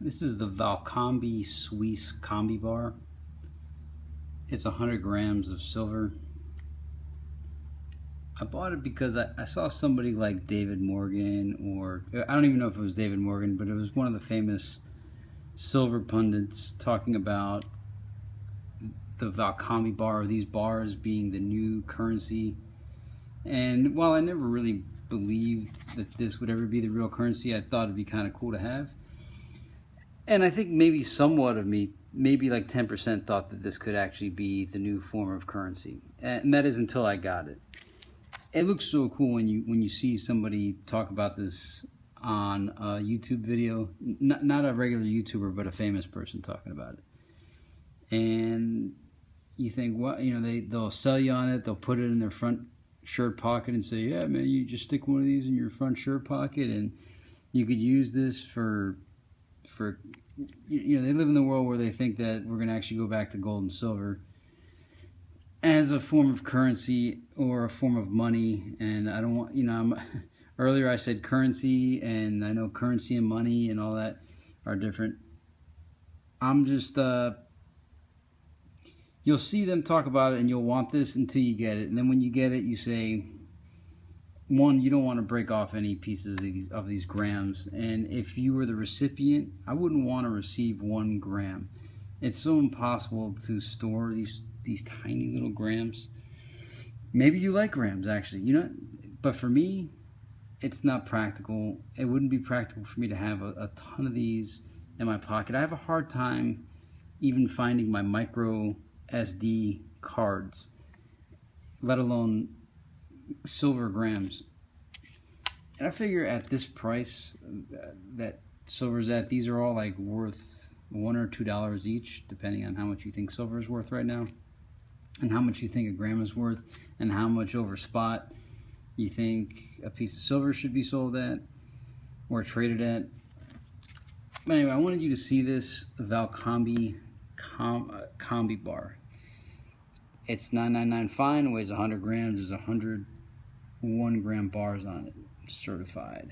This is the Valcambi Suisse Combibar. It's 100 grams of silver. I bought it because I saw somebody like David Morgan, or I don't even know if it was David Morgan, but it was one of the famous silver pundits talking about the Valcambi bar, or these bars being the new currency. And while I never really believed that this would ever be the real currency, I thought it'd be kind of cool to have. And I think maybe somewhat of me, maybe like 10%, thought that this could actually be the new form of currency. And that is until I got it. It looks so cool when you see somebody talk about this on a YouTube video, not a regular YouTuber, but a famous person talking about it. And you think, well, you know, they'll sell you on it. They'll put it in their front shirt pocket and say, yeah, man, you just stick one of these in your front shirt pocket, and you could use this for you know, they live in the world where they think that we're going to actually go back to gold and silver as a form of currency or a form of money. And I don't want, you know, earlier I said currency, and I know currency and money and all that are different. I'm just, you'll see them talk about it and you'll want this until you get it. And then when you get it, you say, one, you don't want to break off any pieces of these grams. And if you were the recipient, I wouldn't want to receive 1 gram. It's so impossible to store these tiny little grams. Maybe you like grams, actually, you know, but for me, it's not practical. It wouldn't be practical for me to have a ton of these in my pocket. I have a hard time even finding my micro SD cards, let alone silver grams. And I figure at this price that silver's at, these are all like worth $1 or $2 each, depending on how much you think silver is worth right now, and how much you think a gram is worth, and how much over spot you think a piece of silver should be sold at or traded at. But anyway, I wanted you to see this Valcambi Combibar. It's $9.99 fine, weighs 100 grams, there's 101 gram bars on it, certified.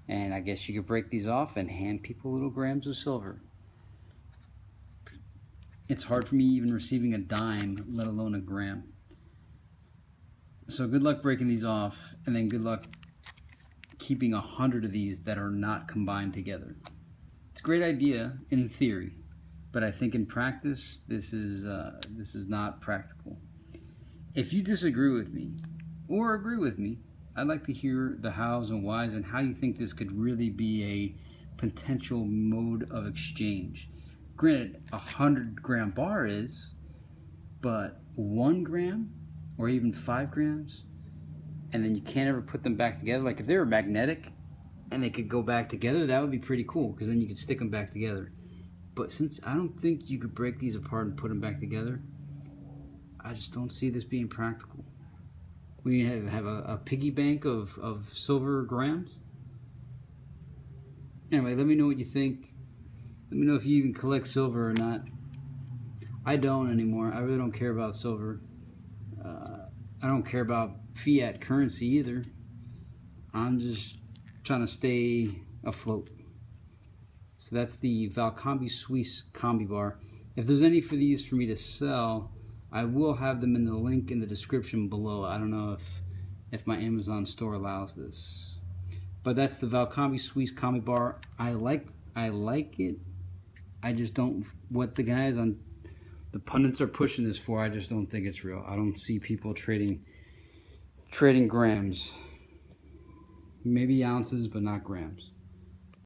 And I guess you could break these off and hand people little grams of silver. It's hard for me even receiving a dime, let alone a gram. So good luck breaking these off, and then good luck keeping 100 of these that are not combined together. It's a great idea in theory, but I think in practice, this is not practical. If you disagree with me or agree with me, I'd like to hear the hows and whys and how you think this could really be a potential mode of exchange. Granted, 100 gram bar is, but 1 gram or even 5 grams, and then you can't ever put them back together. Like if they were magnetic and they could go back together, that would be pretty cool, because then you could stick them back together. But since I don't think you could break these apart and put them back together, I just don't see this being practical. We have a piggy bank of silver grams. Anyway, let me know what you think. Let me know if you even collect silver or not. I don't anymore. I really don't care about silver. I don't care about fiat currency either. I'm just trying to stay afloat. So that's the Valcambi Suisse Combibar. If there's any for these for me to sell, I will have them in the link in the description below. I don't know if my Amazon store allows this. But that's the Valcambi Suisse Combibar. I like it. I just don't, what the guys on the pundits are pushing this for, I just don't think it's real. I don't see people trading grams. Maybe ounces, but not grams.